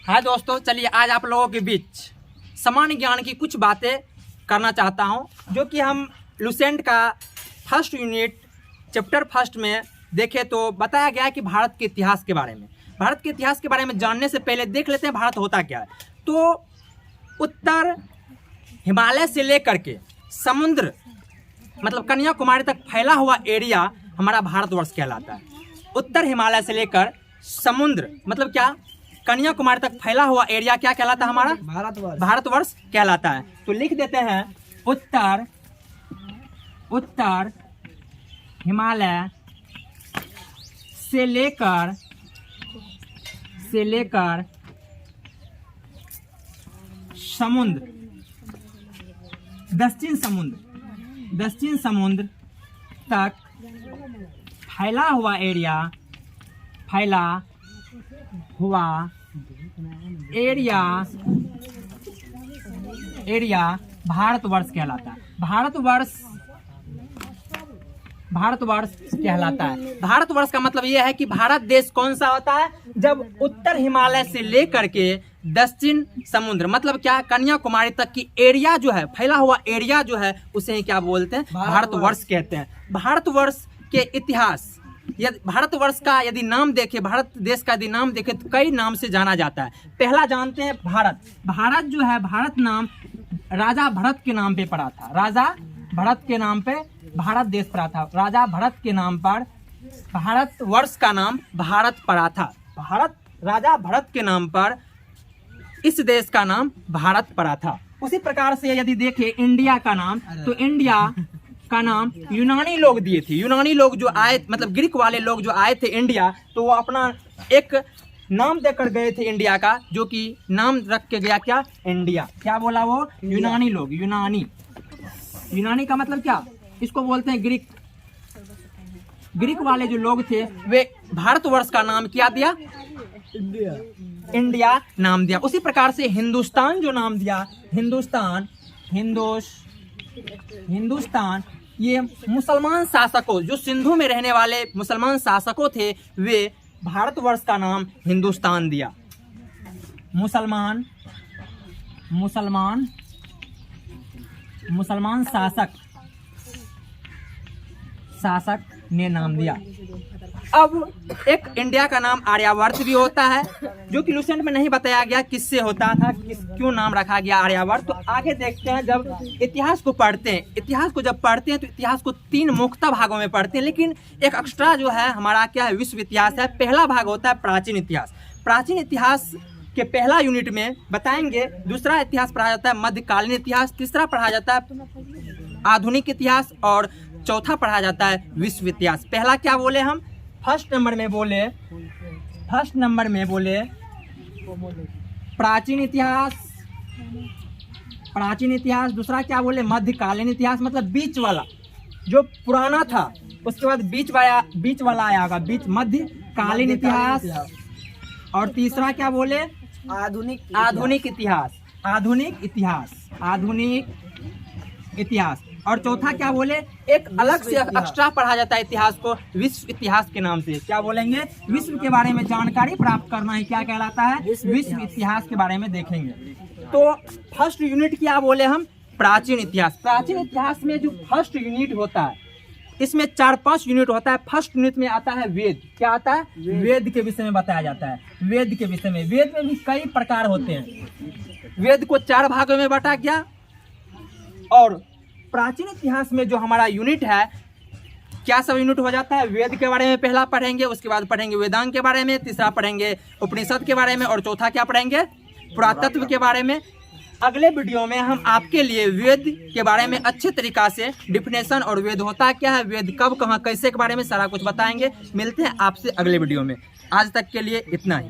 हाँ दोस्तों, चलिए आज आप लोगों के बीच सामान्य ज्ञान की कुछ बातें करना चाहता हूँ, जो कि हम लुसेंट का फर्स्ट यूनिट चैप्टर फर्स्ट में देखे तो बताया गया है कि भारत के इतिहास के बारे में। भारत के इतिहास के बारे में जानने से पहले देख लेते हैं भारत होता क्या है। तो उत्तर हिमालय से लेकर के समुद्र मतलब कन्याकुमारी तक फैला हुआ एरिया हमारा भारतवर्ष कहलाता है। उत्तर हिमालय से लेकर समुद्र मतलब क्या, कन्याकुमारी तक फैला हुआ एरिया क्या कहलाता है हमारा? भारतवर्ष कहलाता है। तो लिख देते हैं उत्तर हिमालय से लेकर समुद्र दक्षिण समुद्र तक फैला हुआ एरिया भारतवर्ष कहलाता है। भारतवर्ष कहलाता है। भारतवर्ष का मतलब यह है कि भारत देश कौन सा होता है? जब उत्तर हिमालय से लेकर के दक्षिण समुद्र मतलब क्या, कन्याकुमारी तक की एरिया जो है, फैला हुआ एरिया जो है, उसे ही क्या बोलते हैं? भारतवर्ष कहते हैं। भारतवर्ष के इतिहास, यदि भारतवर्ष का यदि नाम देखें, भारत देश का यदि नाम देखें तो कई नाम से जाना जाता है। पहला जानते हैं भारत जो है, भारत नाम राजा भरत के नाम पे पड़ा था। राजा भरत के नाम पे भारत देश पड़ा था। राजा भरत के नाम पर भारतवर्ष का नाम भारत पड़ा था। राजा भरत के नाम पर इस देश का नाम भारत पड़ा था। उसी प्रकार से यदि देखें इंडिया का नाम, तो इंडिया का नाम यूनानी लोग दिए थे। यूनानी लोग जो आए मतलब ग्रीक वाले लोग जो आए थे इंडिया, तो वो अपना एक नाम देकर गए थे इंडिया का, जो कि नाम रख के गया क्या? इंडिया। क्या बोला वो? यूनानी लोग। यूनानी का मतलब क्या? इसको बोलते हैं ग्रीक। ग्रीक वाले जो लोग थे वे भारतवर्ष का नाम क्या दिया? इंडिया नाम दिया। उसी प्रकार से हिंदुस्तान जो नाम दिया, हिंदुस्तान ये मुसलमान शासकों, जो सिंधु में रहने वाले मुसलमान शासकों थे, वे भारतवर्ष का नाम हिंदुस्तान दिया। मुसलमान शासक ने नाम दिया। अब एक इंडिया का नाम आर्यावर्त भी होता है, जो कि लुसेंट में नहीं बताया गया किससे होता था, क्यों नाम रखा गया आर्यावर्त। तो आगे देखते हैं। जब इतिहास को पढ़ते हैं तो इतिहास को 3 मुख्य भागों में पढ़ते हैं, लेकिन एक एक्स्ट्रा जो है हमारा क्या है? विश्व इतिहास है। पहला भाग होता है प्राचीन इतिहास। प्राचीन इतिहास के पहला यूनिट में बताएंगे। दूसरा इतिहास पढ़ा जाता है मध्यकालीन इतिहास, तीसरा पढ़ा जाता है आधुनिक इतिहास, और चौथा पढ़ा जाता है विश्व इतिहास। पहला क्या बोले हम? फर्स्ट नंबर में बोले प्राचीन इतिहास। दूसरा क्या बोले? मध्यकालीन इतिहास, मतलब बीच वाला जो पुराना था, उसके बाद बीच वाला आया होगा, मध्यकालीन इतिहास। और तीसरा क्या बोले? आधुनिक इतिहास। और चौथा क्या बोले? एक अलग से एक्स्ट्रा पढ़ा जाता है इतिहास को विश्व इतिहास के नाम से। क्या बोलेंगे? विश्व के बारे में जानकारी प्राप्त करना ही क्या कहलाता है? विश्व इतिहास के बारे में देखेंगे। तो फर्स्ट यूनिट क्या बोले हम? प्राचीन इतिहास। प्राचीन इतिहास में जो फर्स्ट यूनिट होता है, इसमें 4-5 यूनिट होता है। फर्स्ट यूनिट में आता है वेद। क्या आता है? वेद के विषय में बताया जाता है। वेद के विषय में, वेद में भी कई प्रकार होते हैं। वेद को 4 भागों में बांटा गया। और प्राचीन इतिहास में जो हमारा यूनिट है, क्या सब यूनिट हो जाता है? वेद के बारे में पहला पढ़ेंगे, उसके बाद पढ़ेंगे वेदांग के बारे में, तीसरा पढ़ेंगे उपनिषद के बारे में, और चौथा क्या पढ़ेंगे? पुरातत्व के बारे में। अगले वीडियो में हम आपके लिए वेद के बारे में अच्छे तरीका से डिफिनेशन और वेद होता क्या है, वेद कब, कहाँ, कैसे के बारे में सारा कुछ बताएंगे। मिलते हैं आपसे अगले वीडियो में। आज तक के लिए इतना ही।